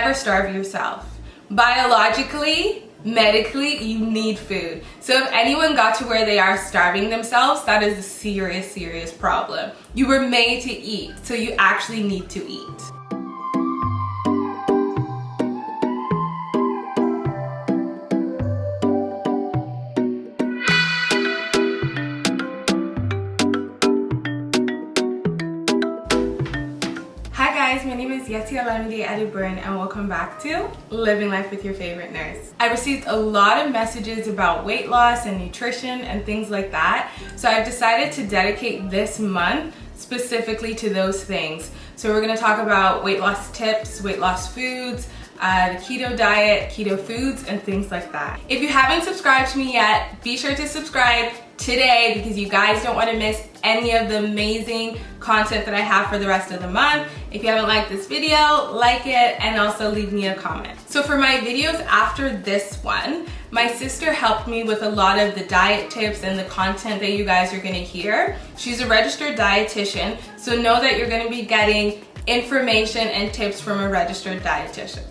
never starve yourself. Biologically, medically, you need food. So if anyone got to where they are starving themselves, that is a serious, serious problem. You were made to eat, so you actually need to eat. My name is Yeti Alamide Adeburn and welcome back to Living Life with Your Favorite Nurse. I received a lot of messages about weight loss and nutrition and things like that, so I've decided to dedicate this month specifically to those things. So we're going to talk about weight loss tips, weight loss foods, the keto diet, keto foods, and things like that. If you haven't subscribed to me yet, be sure to subscribe today because you guys don't want to miss any of the amazing content that I have for the rest of the month. If you haven't liked this video, like it and also leave me a comment. So for my videos after this one, my sister helped me with a lot of the diet tips and the content that you guys are going to hear. She's a registered dietitian, so know that you're going to be getting information and tips from a registered dietitian.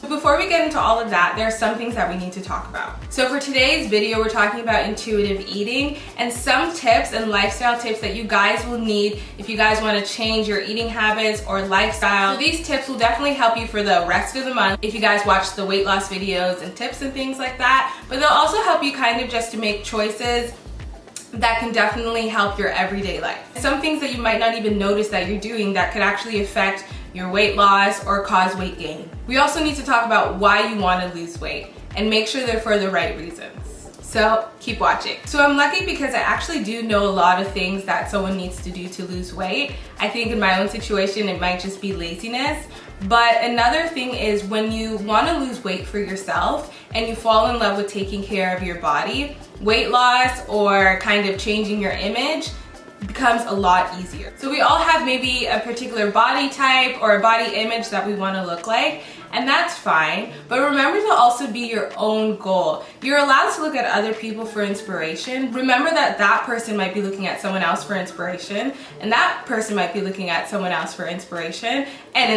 Before we get into all of that, there are some things that we need to talk about. So for today's video, we're talking about intuitive eating and some tips and lifestyle tips that you guys will need if you guys want to change your eating habits or lifestyle. So these tips will definitely help you for the rest of the month if you guys watch the weight loss videos and tips and things like that, but they'll also help you kind of just to make choices that can definitely help your everyday life. Some things that you might not even notice that you're doing that could actually affect your weight loss or cause weight gain. We also need to talk about why you want to lose weight and make sure they're for the right reasons. So keep watching. So I'm lucky because I actually do know a lot of things that someone needs to do to lose weight. I think in my own situation it might just be laziness. But another thing is when you want to lose weight for yourself and you fall in love with taking care of your body, weight loss or kind of changing your image becomes a lot easier. So we all have maybe a particular body type or a body image that we want to look like, and that's fine, but remember to also be your own goal. You're allowed to look at other people for inspiration. Remember that that person might be looking at someone else for inspiration, and that person might be looking at someone else for inspiration, and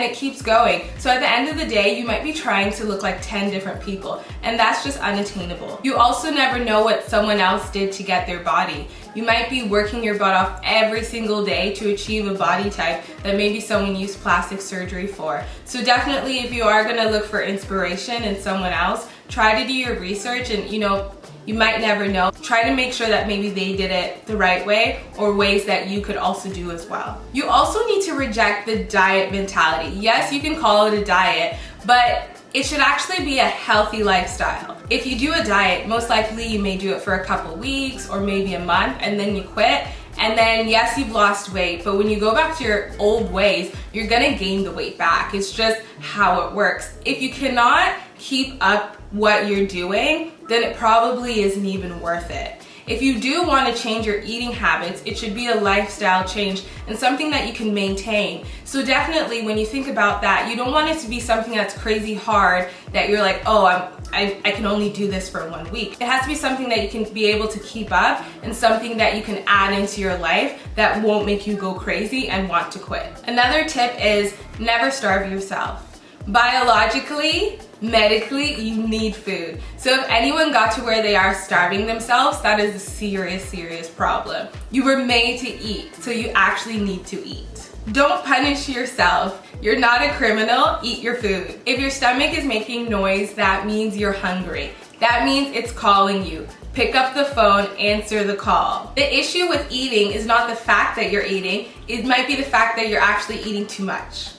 it keeps going. So at the end of the day, you might be trying to look like 10 different people, and that's just unattainable. You also never know what someone else did to get their body. You might be working your butt off every single day to achieve a body type that maybe someone used plastic surgery for. So definitely if you are gonna look for inspiration in someone else, try to do your research and you might never know. Try to make sure that maybe they did it the right way or ways that you could also do as well. You also need to reject the diet mentality. Yes, you can call it a diet, but it should actually be a healthy lifestyle. If you do a diet, most likely you may do it for a couple weeks or maybe a month and then you quit. And then yes, you've lost weight, but when you go back to your old ways, you're gonna gain the weight back. It's just how it works. If you cannot keep up what you're doing, then it probably isn't even worth it. If you do want to change your eating habits, it should be a lifestyle change and something that you can maintain. So definitely when you think about that, you don't want it to be something that's crazy hard that you're like, oh, I can only do this for 1 week. It has to be something that you can be able to keep up and something that you can add into your life that won't make you go crazy and want to quit. Another tip is never starve yourself. Biologically, medically, you need food. So if anyone got to where they are starving themselves, that is a serious, serious problem. You were made to eat, so you actually need to eat. Don't punish yourself. You're not a criminal, eat your food. If your stomach is making noise, that means you're hungry. That means it's calling you. Pick up the phone, answer the call. The issue with eating is not the fact that you're eating, it might be the fact that you're actually eating too much.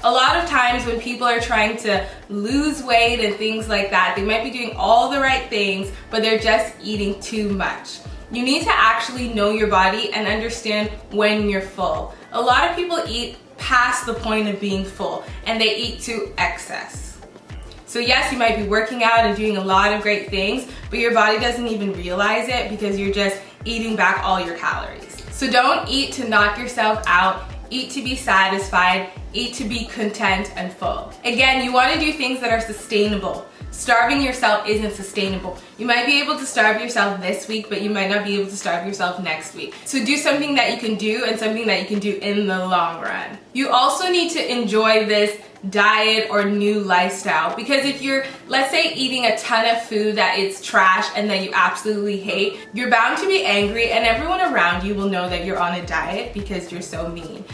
A lot of times when people are trying to lose weight and things like that, they might be doing all the right things, but they're just eating too much. You need to actually know your body and understand when you're full. A lot of people eat past the point of being full and they eat to excess. So yes, you might be working out and doing a lot of great things, but your body doesn't even realize it because you're just eating back all your calories. So don't eat to knock yourself out. Eat to be satisfied, eat to be content and full. Again, you want to do things that are sustainable. Starving yourself isn't sustainable. You might be able to starve yourself this week, but you might not be able to starve yourself next week. So do something that you can do and something that you can do in the long run. You also need to enjoy this diet or new lifestyle, because if you're, let's say, eating a ton of food that is trash and that you absolutely hate, you're bound to be angry, and everyone around you will know that you're on a diet because you're so mean.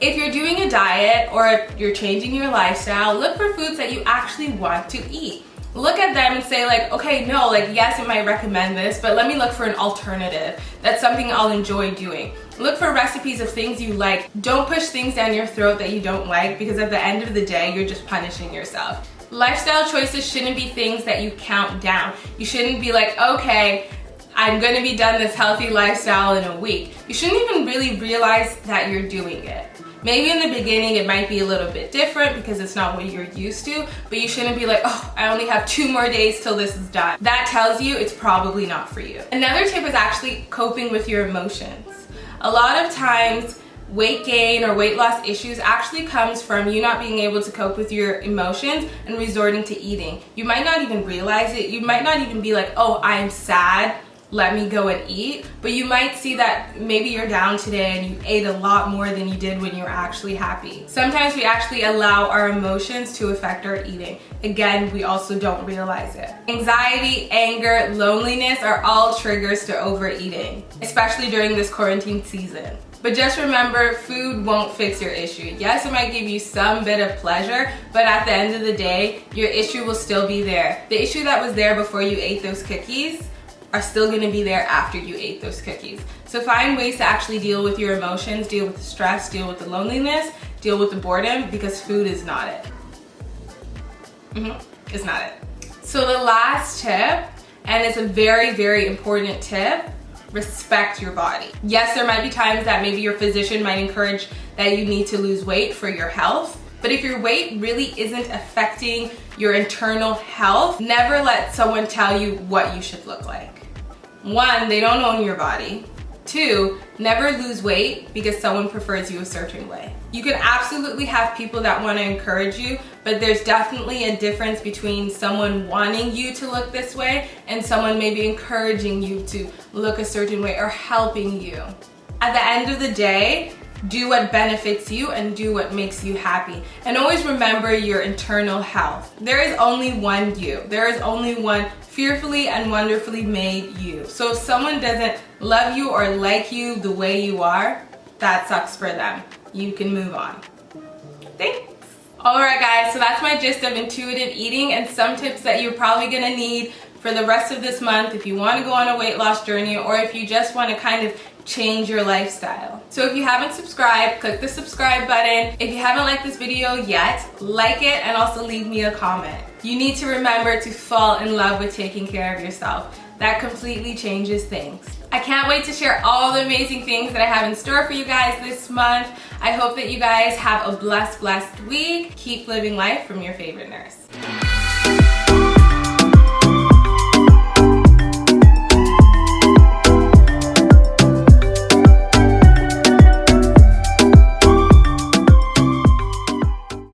If you're doing a diet or if you're changing your lifestyle, look for foods that you actually want to eat. Look at them and say like, okay, no, like yes, it might recommend this, but let me look for an alternative. That's something I'll enjoy doing. Look for recipes of things you like. Don't push things down your throat that you don't like, because at the end of the day, you're just punishing yourself. Lifestyle choices shouldn't be things that you count down. You shouldn't be like, okay, I'm gonna be done this healthy lifestyle in a week. You shouldn't even really realize that you're doing it. Maybe in the beginning it might be a little bit different because it's not what you're used to, but you shouldn't be like, oh, I only have 2 more days till this is done. That tells you it's probably not for you. Another tip is actually coping with your emotions. A lot of times, weight gain or weight loss issues actually comes from you not being able to cope with your emotions and resorting to eating. You might not even realize it. You might not even be like, oh, I'm sad, let me go and eat. But you might see that maybe you're down today and you ate a lot more than you did when you were actually happy. Sometimes we actually allow our emotions to affect our eating. Again, we also don't realize it. Anxiety, anger, loneliness are all triggers to overeating, especially during this quarantine season. But just remember, food won't fix your issue. Yes, it might give you some bit of pleasure, but at the end of the day, your issue will still be there. The issue that was there before you ate those cookies are still gonna be there after you ate those cookies. So find ways to actually deal with your emotions, deal with the stress, deal with the loneliness, deal with the boredom, because food is not it. It's not it. So the last tip, and it's a very, very important tip, respect your body. Yes, there might be times that maybe your physician might encourage that you need to lose weight for your health, but if your weight really isn't affecting your internal health, never let someone tell you what you should look like. 1, they don't own your body. 2, never lose weight because someone prefers you a certain way. You can absolutely have people that want to encourage you, but there's definitely a difference between someone wanting you to look this way and someone maybe encouraging you to look a certain way or helping you. At the end of the day, do what benefits you and do what makes you happy. And always remember your internal health. There is only one you. There is only one fearfully and wonderfully made you. So if someone doesn't love you or like you the way you are, that sucks for them. You can move on. Thanks. Alright guys, so that's my gist of intuitive eating and some tips that you're probably gonna need for the rest of this month if you want to go on a weight loss journey or if you just want to kind of change your lifestyle. So if you haven't subscribed, click the subscribe button. If you haven't liked this video yet, like it and also leave me a comment. You need to remember to fall in love with taking care of yourself. That completely changes things. I can't wait to share all the amazing things that I have in store for you guys this month. I hope that you guys have a blessed week. Keep living life from your favorite nurse.